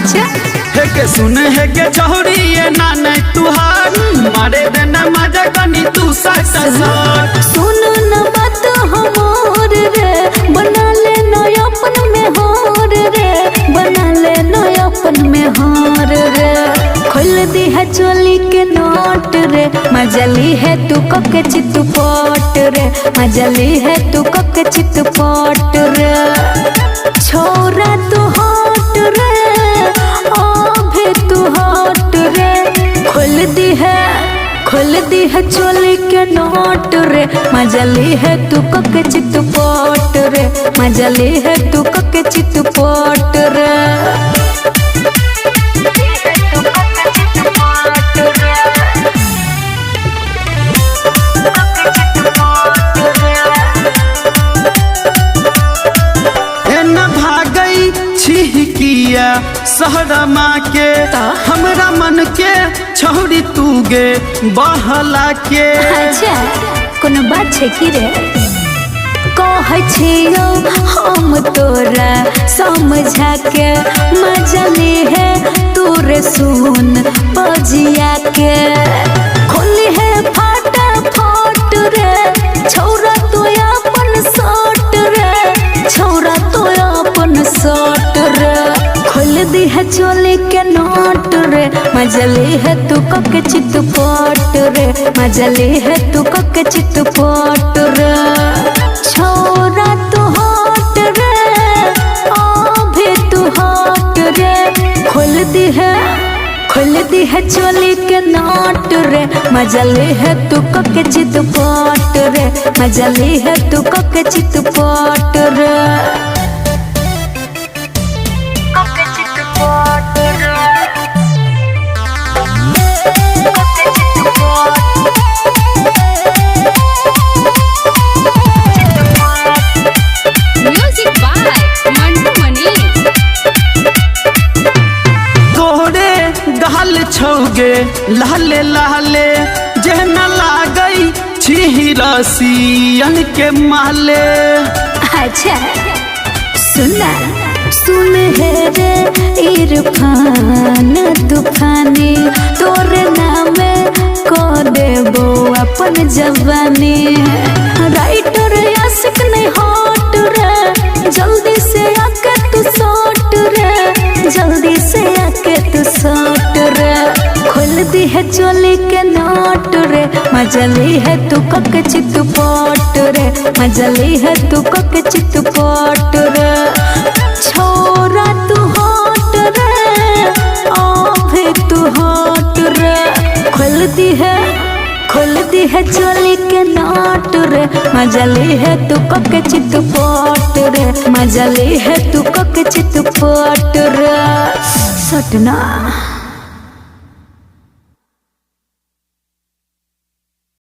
अच्छा है के सुन है के चौड़ी ये ना नहीं तुहार मारे देना मजा कनी तू साथ साथ सुन न बात हमोर रे बना ले नो अपन में होर रे बना ले नो अपन में होर रे खोल दी है चोली के नोट रे मजली है तू कके चितपट रे मजली है तू कके चितपट रे छोरा तू हट रे अभी तू हट रे खोल दी है चोली के नोट रे मजली है तू कके चितपट रे मजली है तू कके चितपट रे किया सहरा माँ के हमरा मन के छौरी तू गे बहला के। अच्छा कोनो बात छे की रे कहे छियो हम तोरा समझा के मजली है तोरे सुन बजिया के खोली है फाटा फट रे छौरा तो अपन सट रे छौरा तो अपन सट रे खोल दी है चोली के नोट रे मजली है तू कके चितपट रे मजली है तू कके चितपट रे छोरा तू हट रे अभी तू हट रे खोल दी है चोली के नोट रे मजली है तू कके चितपट रे मजली है तू कके चितपट रे छौगे लाले लाले जहना लागई छी रसियन के माले। अच्छा सुन है रे इरफान तूफानी तोरे नाम को देबो अपन जवानी राइटर आशिक नहीं हट रे जल्दी से आके तू सट रे जल्दी से आके तू सट रे खोल दी है चोली के नोट रे मजली है तू कके चितपट रे मजली है तू कके चितपट रे छोरा तू हट रे अभी तू हट रे खोल दी है चोली के नोट रे मजली है तू कके चितपट रे मजली है तू कके चितपट रे सटना।